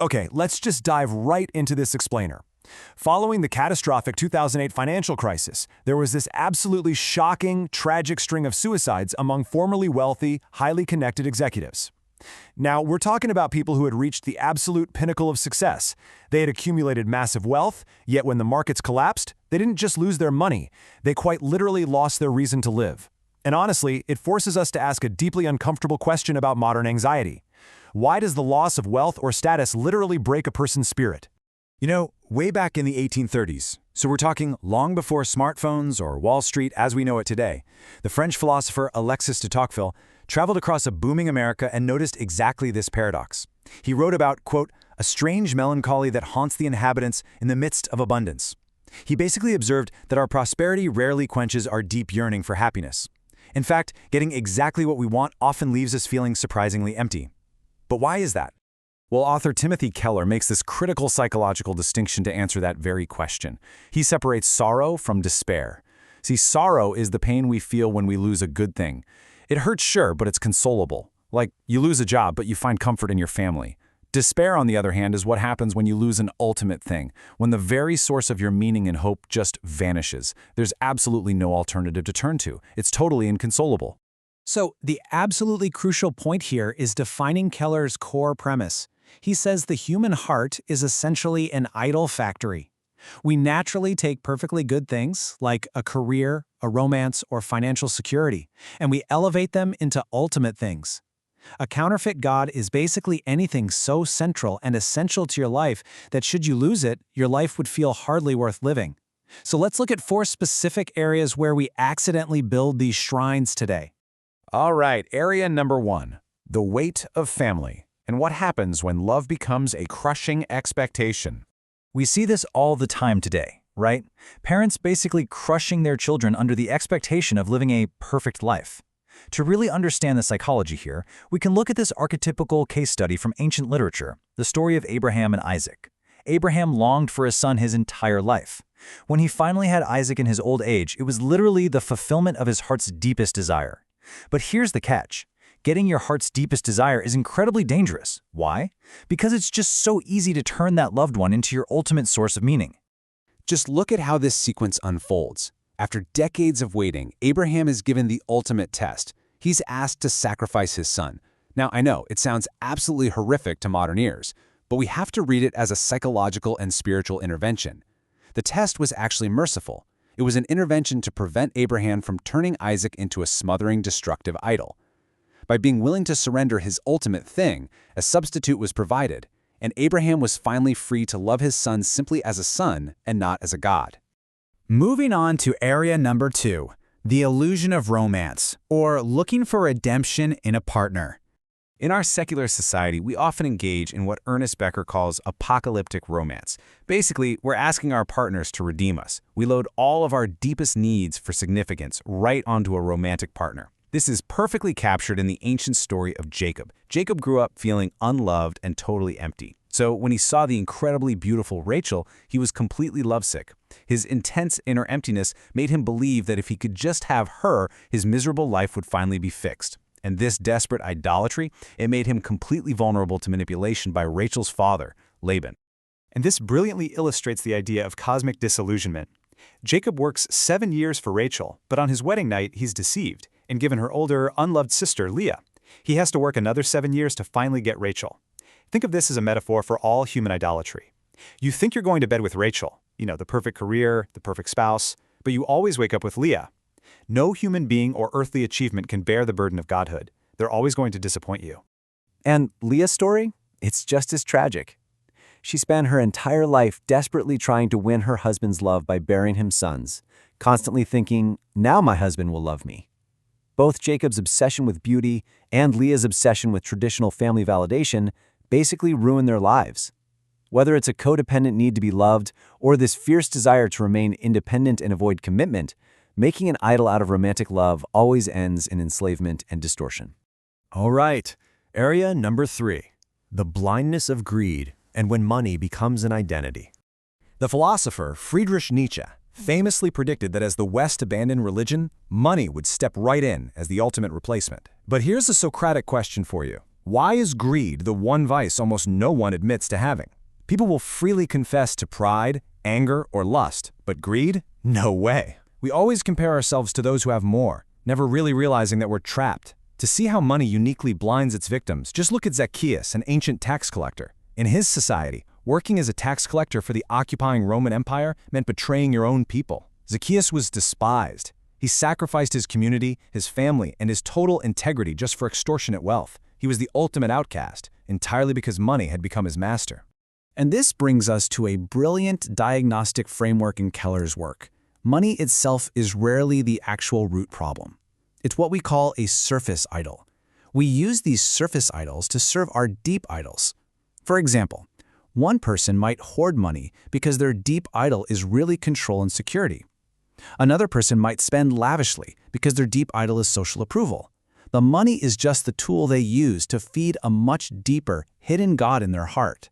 Okay, let's just dive right into this explainer. Following the catastrophic 2008 financial crisis, there was this absolutely shocking, tragic string of suicides among formerly wealthy, highly connected executives. Now, we're talking about people who had reached the absolute pinnacle of success. They had accumulated massive wealth, yet when the markets collapsed, they didn't just lose their money, they quite literally lost their reason to live. And honestly, it forces us to ask a deeply uncomfortable question about modern anxiety. Why does the loss of wealth or status literally break a person's spirit? You know, way back in the 1830s, so we're talking long before smartphones or Wall Street as we know it today, the French philosopher Alexis de Tocqueville traveled across a booming America and noticed exactly this paradox. He wrote about, quote, a strange melancholy that haunts the inhabitants in the midst of abundance. He basically observed that our prosperity rarely quenches our deep yearning for happiness. In fact, getting exactly what we want often leaves us feeling surprisingly empty. But why is that? Well, author Timothy Keller makes this critical psychological distinction to answer that very question. He separates sorrow from despair. See, sorrow is the pain we feel when we lose a good thing. It hurts, sure, but it's consolable. Like, you lose a job, but you find comfort in your family. Despair, on the other hand, is what happens when you lose an ultimate thing, when the very source of your meaning and hope just vanishes. There's absolutely no alternative to turn to. It's totally inconsolable. So, the absolutely crucial point here is defining Keller's core premise. He says the human heart is essentially an idol factory. We naturally take perfectly good things, like a career, a romance, or financial security, and we elevate them into ultimate things. A counterfeit God is basically anything so central and essential to your life that should you lose it, your life would feel hardly worth living. So let's look at 4 specific areas where we accidentally build these shrines today. All right, area number 1, the weight of family, and what happens when love becomes a crushing expectation. We see this all the time today, right? Parents basically crushing their children under the expectation of living a perfect life. To really understand the psychology here, we can look at this archetypical case study from ancient literature, the story of Abraham and Isaac. Abraham longed for a son his entire life. When he finally had Isaac in his old age, it was literally the fulfillment of his heart's deepest desire. But here's the catch. Getting your heart's deepest desire is incredibly dangerous. Why? Because it's just so easy to turn that loved one into your ultimate source of meaning. Just look at how this sequence unfolds. After decades of waiting, Abraham is given the ultimate test. He's asked to sacrifice his son. Now, I know, it sounds absolutely horrific to modern ears, but we have to read it as a psychological and spiritual intervention. The test was actually merciful. It was an intervention to prevent Abraham from turning Isaac into a smothering, destructive idol. By being willing to surrender his ultimate thing, a substitute was provided, and Abraham was finally free to love his son simply as a son and not as a god. Moving on to area number 2, the illusion of romance, or looking for redemption in a partner. In our secular society, we often engage in what Ernest Becker calls apocalyptic romance. Basically, we're asking our partners to redeem us. We load all of our deepest needs for significance right onto a romantic partner. This is perfectly captured in the ancient story of Jacob. Jacob grew up feeling unloved and totally empty. So when he saw the incredibly beautiful Rachel, he was completely lovesick. His intense inner emptiness made him believe that if he could just have her, his miserable life would finally be fixed. And this desperate idolatry, it made him completely vulnerable to manipulation by Rachel's father, Laban. And this brilliantly illustrates the idea of cosmic disillusionment. Jacob works 7 years for Rachel, but on his wedding night, he's deceived and given her older, unloved sister, Leah. He has to work another 7 years to finally get Rachel. Think of this as a metaphor for all human idolatry. You think you're going to bed with Rachel, the perfect career, the perfect spouse, but you always wake up with Leah. No human being or earthly achievement can bear the burden of godhood. They're always going to disappoint you. And Leah's story? It's just as tragic. She spent her entire life desperately trying to win her husband's love by bearing him sons, constantly thinking, now my husband will love me. Both Jacob's obsession with beauty and Leah's obsession with traditional family validation basically ruin their lives. Whether it's a codependent need to be loved or this fierce desire to remain independent and avoid commitment, making an idol out of romantic love always ends in enslavement and distortion. All right, area number 3, the blindness of greed and when money becomes an identity. The philosopher Friedrich Nietzsche famously predicted that as the West abandoned religion, money would step right in as the ultimate replacement. But here's a Socratic question for you. Why is greed the one vice almost no one admits to having? People will freely confess to pride, anger, or lust, but greed? No way. We always compare ourselves to those who have more, never really realizing that we're trapped. To see how money uniquely blinds its victims, just look at Zacchaeus, an ancient tax collector. In his society, working as a tax collector for the occupying Roman Empire meant betraying your own people. Zacchaeus was despised. He sacrificed his community, his family, and his total integrity just for extortionate wealth. He was the ultimate outcast, entirely because money had become his master. And this brings us to a brilliant diagnostic framework in Keller's work. Money itself is rarely the actual root problem. It's what we call a surface idol. We use these surface idols to serve our deep idols. For example, one person might hoard money because their deep idol is really control and security. Another person might spend lavishly because their deep idol is social approval. The money is just the tool they use to feed a much deeper, hidden God in their heart.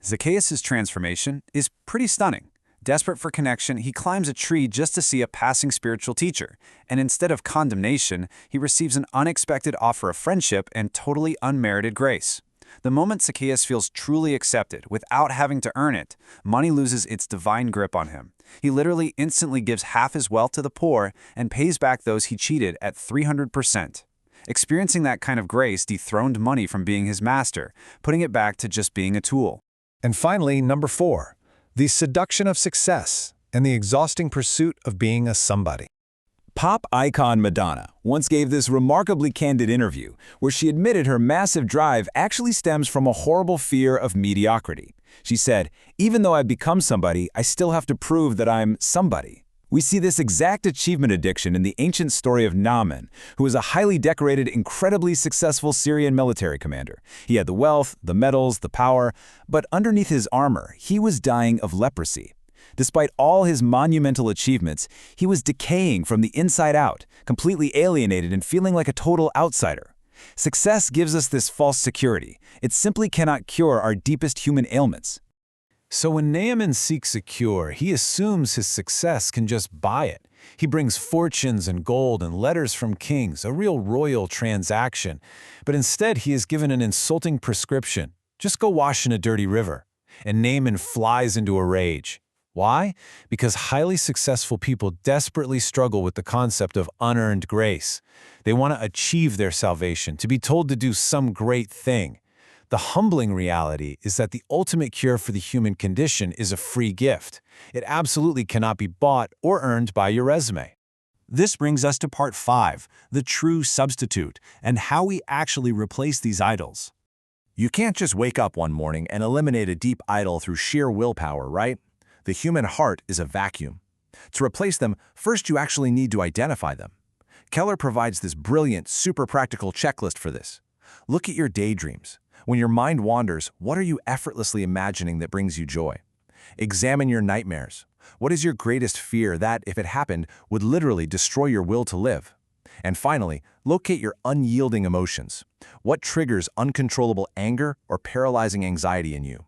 Zacchaeus' transformation is pretty stunning. Desperate for connection, he climbs a tree just to see a passing spiritual teacher, and instead of condemnation, he receives an unexpected offer of friendship and totally unmerited grace. The moment Zacchaeus feels truly accepted, without having to earn it, money loses its divine grip on him. He literally instantly gives half his wealth to the poor and pays back those he cheated at 300%. Experiencing that kind of grace dethroned money from being his master, putting it back to just being a tool. And finally, number 4, the seduction of success and the exhausting pursuit of being a somebody. Pop icon Madonna once gave this remarkably candid interview where she admitted her massive drive actually stems from a horrible fear of mediocrity. She said, "Even though I've become somebody, I still have to prove that I'm somebody." We see this exact achievement addiction in the ancient story of Naaman, who was a highly decorated, incredibly successful Syrian military commander. He had the wealth, the medals, the power, but underneath his armor, he was dying of leprosy. Despite all his monumental achievements, he was decaying from the inside out, completely alienated and feeling like a total outsider. Success gives us this false security. It simply cannot cure our deepest human ailments. So when Naaman seeks a cure, he assumes his success can just buy it. He brings fortunes and gold and letters from kings, a real royal transaction. But instead, he is given an insulting prescription. Just go wash in a dirty river. And Naaman flies into a rage. Why? Because highly successful people desperately struggle with the concept of unearned grace. They want to achieve their salvation, to be told to do some great thing. The humbling reality is that the ultimate cure for the human condition is a free gift. It absolutely cannot be bought or earned by your resume. This brings us to part 5, the true substitute, and how we actually replace these idols. You can't just wake up one morning and eliminate a deep idol through sheer willpower, right? The human heart is a vacuum. To replace them, first you actually need to identify them. Keller provides this brilliant, super practical checklist for this. Look at your daydreams. When your mind wanders, what are you effortlessly imagining that brings you joy? Examine your nightmares. What is your greatest fear that, if it happened, would literally destroy your will to live? And finally, locate your unyielding emotions. What triggers uncontrollable anger or paralyzing anxiety in you?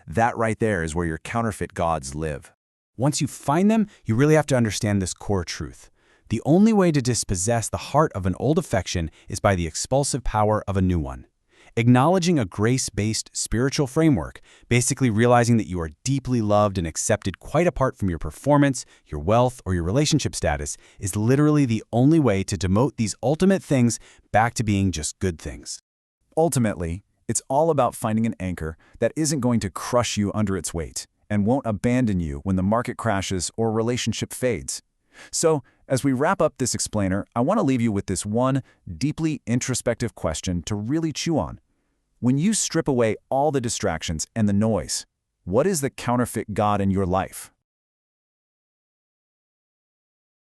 That right there is where your counterfeit gods live. Once you find them, you really have to understand this core truth. The only way to dispossess the heart of an old affection is by the expulsive power of a new one. Acknowledging a grace-based spiritual framework, basically realizing that you are deeply loved and accepted quite apart from your performance, your wealth, or your relationship status, is literally the only way to demote these ultimate things back to being just good things. Ultimately, it's all about finding an anchor that isn't going to crush you under its weight and won't abandon you when the market crashes or relationship fades. So, as we wrap up this explainer, I want to leave you with this one deeply introspective question to really chew on. When you strip away all the distractions and the noise, what is the counterfeit God in your life?